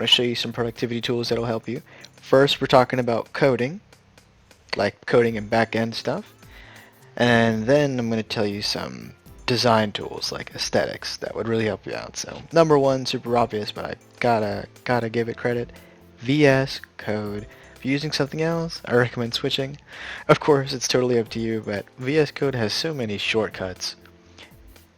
going to show you some productivity tools that'll help you. First, we're talking about coding, like coding and backend stuff. And then I'm going to tell you some design tools like aesthetics that would really help you out. So number one, super obvious, but I gotta give it credit. VS Code. If you're using something else, I recommend switching. Of course, it's totally up to you, but VS Code has so many shortcuts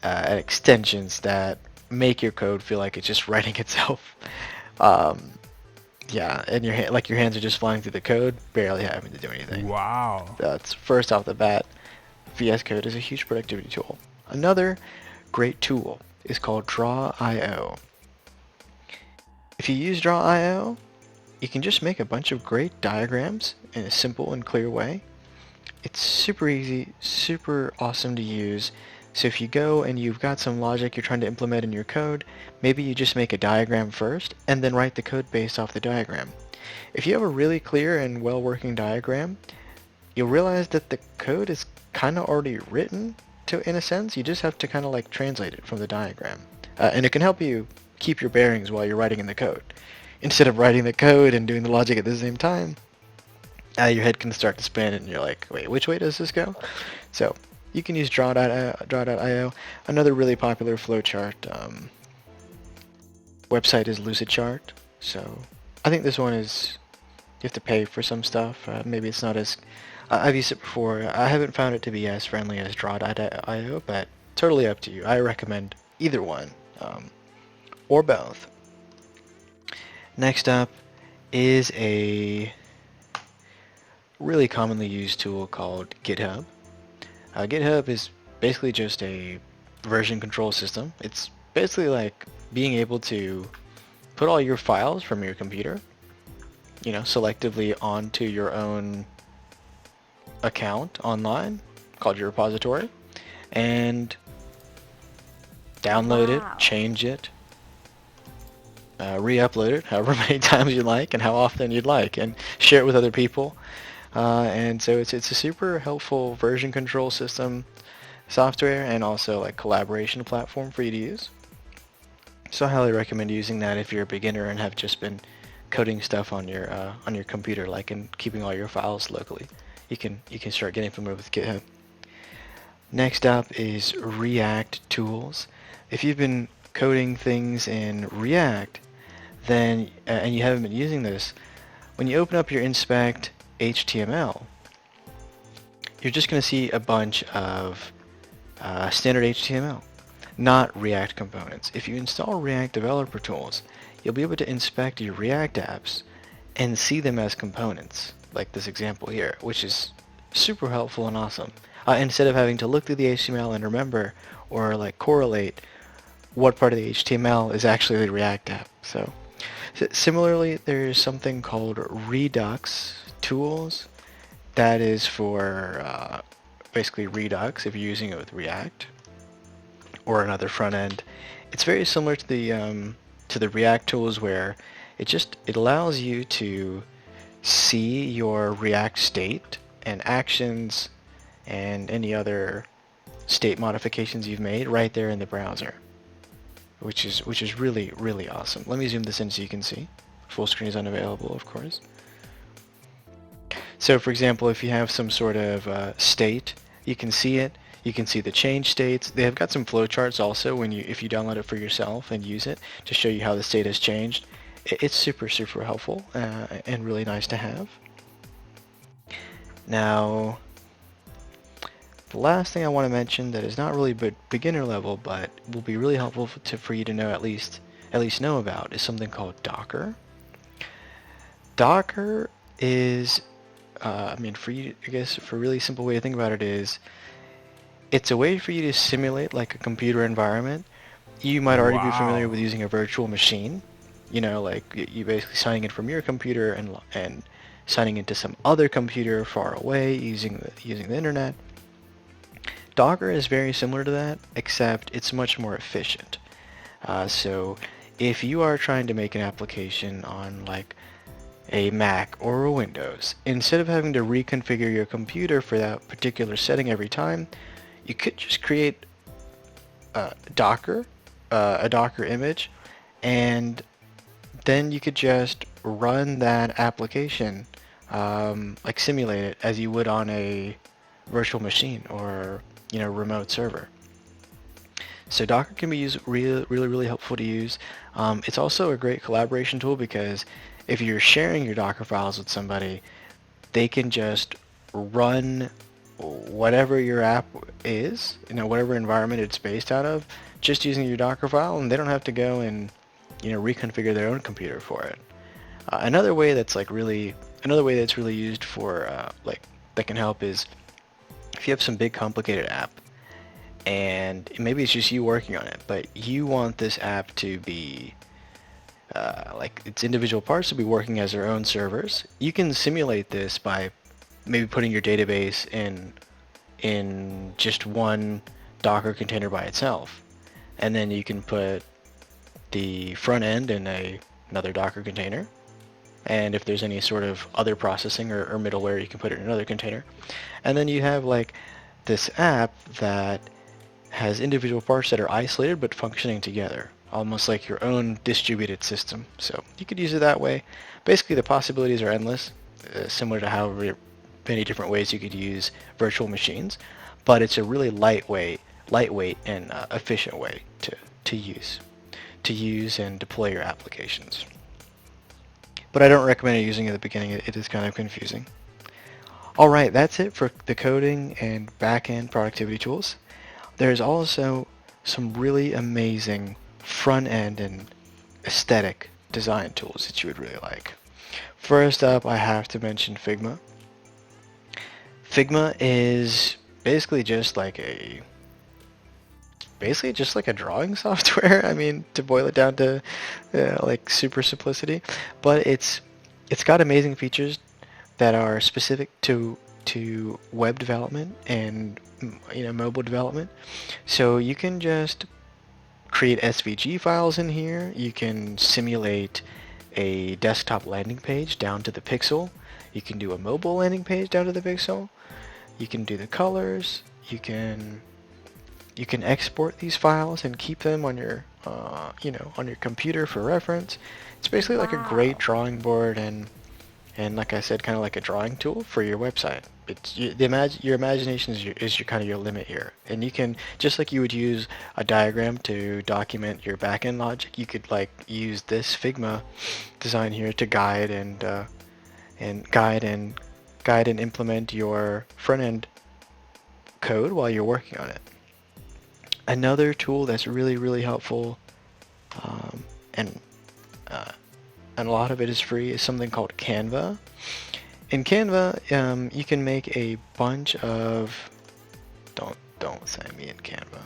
and extensions that make your code feel like it's just writing itself. Um, yeah, and your hands are just flying through the code, barely having to do anything. Wow. That's first off the bat. VS Code is a huge productivity tool. Another great tool is called Draw.io. If you use Draw.io, you can just make a bunch of great diagrams in a simple and clear way. It's super easy, super awesome to use. So if you go and you've got some logic you're trying to implement in your code, maybe you just make a diagram first and then write the code based off the diagram. If you have a really clear and well-working diagram, you'll realize that the code is kind of already written in a sense. You just have to kind of like translate it from the diagram. And it can help you keep your bearings while you're writing in the code. Instead of writing the code and doing the logic at the same time, your head can start to spin and you're like, wait, which way does this go? So you can use Draw.io. Another really popular flowchart website is Lucidchart. So I think this one is, you have to pay for some stuff. Maybe it's not as, I've used it before. I haven't found it to be as friendly as Draw.io, but totally up to you. I recommend either one, or both. Next up is a really commonly used tool called GitHub. GitHub is basically just a version control system. It's basically like being able to put all your files from your computer, selectively onto your own account online called your repository, and download it, change it, re-upload it however many times you like and how often you'd like, and share it with other people. And so it's a super helpful version control system software and also like collaboration platform for you to use. So I highly recommend using that if you're a beginner and have just been coding stuff on your computer, like, and keeping all your files locally. You can start getting familiar with GitHub. Next up is React tools. If you've been coding things in React, then and you haven't been using this, when you open up your inspect HTML, you're just going to see a bunch of standard HTML, not React components. If you install React developer tools, you'll be able to inspect your React apps and see them as components, like this example here, which is super helpful and awesome. Instead of having to look through the HTML and remember or like correlate what part of the HTML is actually the React app. So similarly, there's something called Redux tools that is for basically Redux if you're using it with React or another front end. It's very similar to the React tools, where it allows you to see your React state and actions and any other state modifications you've made right there in the browser, which is really, really awesome. Let me zoom this in so you can see. Full screen is unavailable, of course. So for example, if you have some sort of state, you can see it. You can see the change states. They have got some flowcharts also if you download it for yourself and use it to show you how the state has changed. It's super, super helpful and really nice to have. Now, the last thing I want to mention that is not really beginner level, but will be really helpful for you to know, at least know about, is something called Docker. Docker is, for you, I guess, for a really simple way to think about it is, it's a way for you to simulate like a computer environment. You might already be familiar with using a virtual machine. Like you basically signing in from your computer and signing into some other computer far away using the internet. Docker is very similar to that, except it's much more efficient. So if you are trying to make an application on like a Mac or a Windows, instead of having to reconfigure your computer for that particular setting every time, you could just create a Docker image, and then you could just run that application, like simulate it as you would on a virtual machine or remote server. So Docker can be used really helpful to use. It's also a great collaboration tool because if you're sharing your Docker files with somebody, they can just run whatever your app is, whatever environment it's based out of, just using your Docker file, and they don't have to go and reconfigure their own computer for it. Another way that's really used for that can help is if you have some big complicated app and maybe it's just you working on it, but you want this app to be like its individual parts to be working as their own servers. You can simulate this by maybe putting your database in just one Docker container by itself, and then you can put the front end in another Docker container, and if there's any sort of other processing or middleware, you can put it in another container, and then you have like this app that has individual parts that are isolated but functioning together, almost like your own distributed system. So you could use it that way. Basically, the possibilities are endless, similar to how many different ways you could use virtual machines, but it's a really lightweight and efficient way to use and deploy your applications. But I don't recommend using it at the beginning. It is kind of confusing. All right, that's it for the coding and backend productivity tools. There's also some really amazing front-end and aesthetic design tools that you would really like. First up, I have to mention Figma. Figma is basically just like a drawing software. I mean, to boil it down to like super simplicity, but it's got amazing features that are specific to web development and mobile development. So you can just create SVG files in here. You can simulate a desktop landing page down to the pixel. You can do a mobile landing page down to the pixel. You can do the colors. You can export these files and keep them on your on your computer for reference. It's basically like a great drawing board and like I said, kind of like a drawing tool for your website. Your imagination is your kind of your limit here, and you can, just like you would use a diagram to document your backend logic, you could like use this Figma design here to guide and implement your front end code while you're working on it. Another tool that's really helpful, and a lot of it is free, is something called Canva. In Canva, you can make a bunch of don't say me in Canva.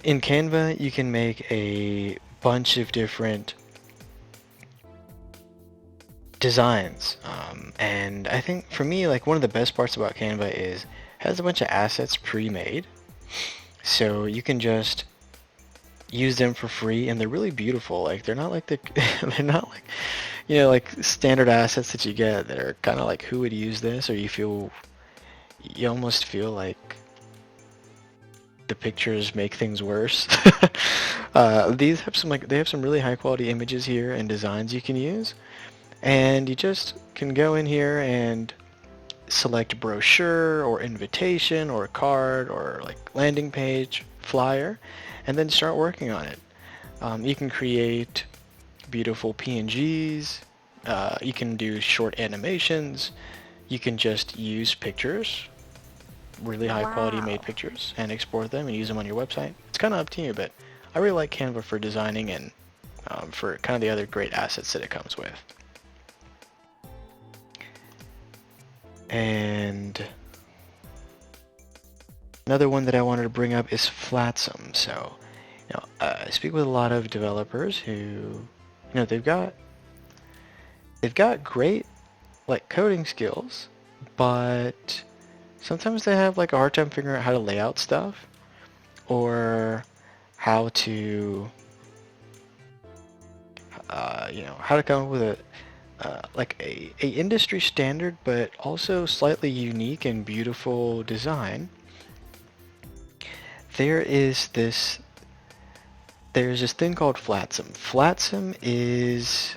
In Canva, you can make a bunch of different designs, and I think for me, like one of the best parts about Canva is it has a bunch of assets pre-made, so you can just use them for free, and they're really beautiful. Like they're not like they're not like like standard assets that you get that are kind of like, who would use this, or you almost feel like the pictures make things worse. These have they have some really high quality images here and designs you can use, and you just can go in here and select brochure or invitation or card or like landing page, flyer, and then start working on it. You can create beautiful PNGs, you can do short animations, you can just use pictures, really high quality made pictures, and export them and use them on your website. It's kind of up to you, but I really like Canva for designing and for kind of the other great assets that it comes with. And another one that I wanted to bring up is Flatsum. So, I speak with a lot of developers who, they've got great like coding skills, but sometimes they have like a hard time figuring out how to lay out stuff or how to, how to come up with like a industry standard, but also slightly unique and beautiful design. There is this there's this thing called Flatsum. Flatsum is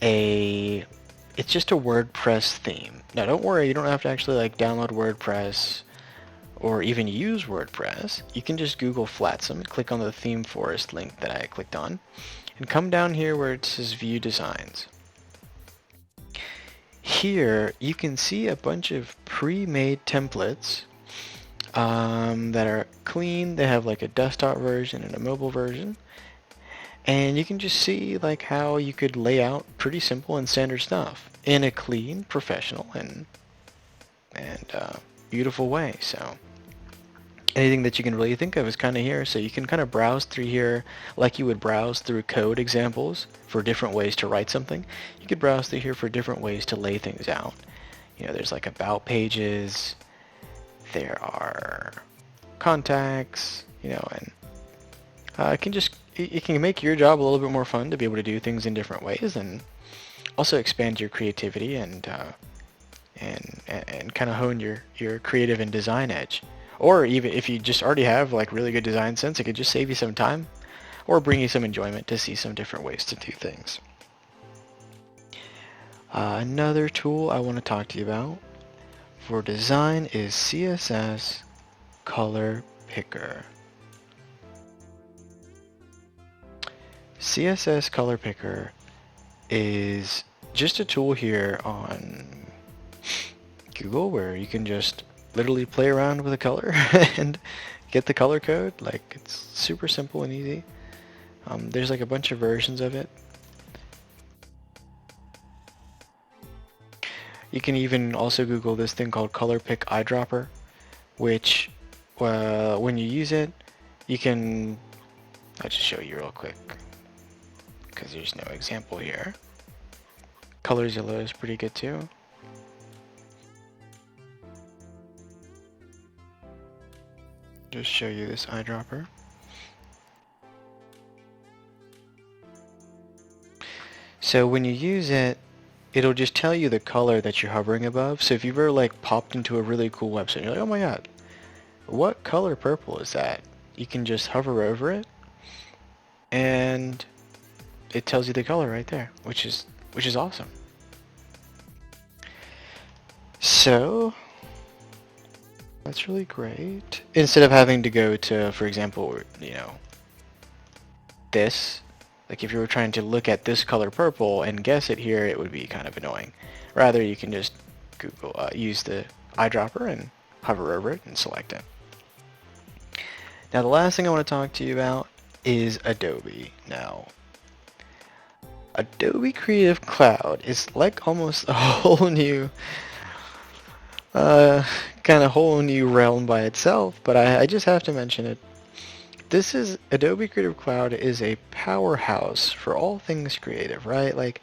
it's just a WordPress theme. Now don't worry, you don't have to actually like download WordPress or even use WordPress. You can just Google Flatsum and click on the theme forest link that I clicked on and come down here where it says view designs. Here you can see a bunch of pre-made templates that are clean. They have like a desktop version and a mobile version. And you can just see like how you could lay out pretty simple and standard stuff in a clean, professional, and beautiful way. So anything that you can really think of is kind of here. So you can kind of browse through here like you would browse through code examples for different ways to write something. You could browse through here for different ways to lay things out. You know, there's like about pages, there are contacts, you know, and it can make your job a little bit more fun to be able to do things in different ways, and also expand your creativity and kind of hone your creative and design edge. Or even if you just already have like really good design sense, it could just save you some time or bring you some enjoyment to see some different ways to do things. Another tool I want to talk to you about for design is CSS Color Picker. CSS Color Picker is just a tool here on Google where you can just literally play around with a color and get the color code. Like, it's super simple and easy. There's like a bunch of versions of it. You can even also Google this thing called Color Pick Eyedropper, which when you use it, you can, I'll just show you real quick because there's no example here. Colors Yellow is pretty good too. Just show you this eyedropper. So when you use it, it'll just tell you the color that you're hovering above. So if you've ever like popped into a really cool website, you're like, oh my god, what color purple is that? You can just hover over it and it tells you the color right there, which is awesome. So that's really great. Instead of having to go to, for example, you know, this, like if you were trying to look at this color purple and guess it here, it would be kind of annoying. Rather, you can just Google, use the eyedropper and hover over it and select it. Now the last thing I want to talk to you about is Adobe. Now, Adobe Creative Cloud is like almost a whole new kind of whole new realm by itself, but I just have to mention it. This is Adobe Creative Cloud is a powerhouse for all things creative, right? Like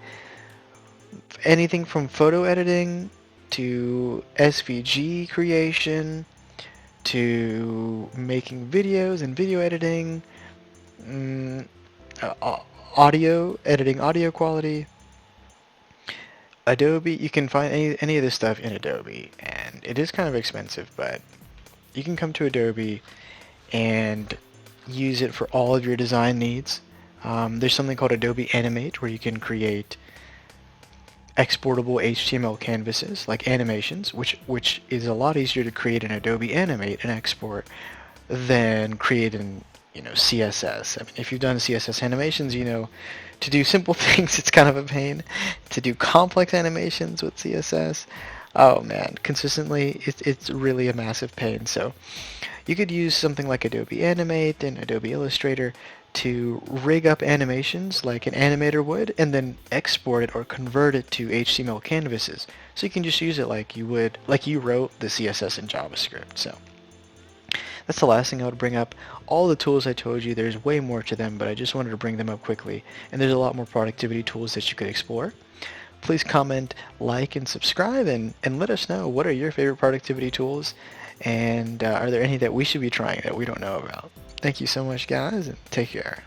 anything from photo editing to SVG creation to making videos and video editing, audio editing, audio quality. Adobe, you can find any of this stuff in Adobe, and it is kind of expensive, but you can come to Adobe and use it for all of your design needs. There's something called Adobe Animate where you can create exportable HTML canvases like animations, which is a lot easier to create in Adobe Animate and export than create in, you know, CSS. I mean, if you've done CSS animations, you know, to do simple things, it's kind of a pain. To do complex animations with CSS, oh man, consistently, it's really a massive pain. So you could use something like Adobe Animate and Adobe Illustrator to rig up animations like an animator would, and then export it or convert it to HTML canvases. So you can just use it like you would, like you wrote the CSS in JavaScript. So that's the last thing I would bring up. All the tools I told you, there's way more to them, but I just wanted to bring them up quickly. And there's a lot more productivity tools that you could explore. Please comment, like, and subscribe, and let us know what are your favorite productivity tools, and are there any that we should be trying that we don't know about. Thank you so much, guys, and take care.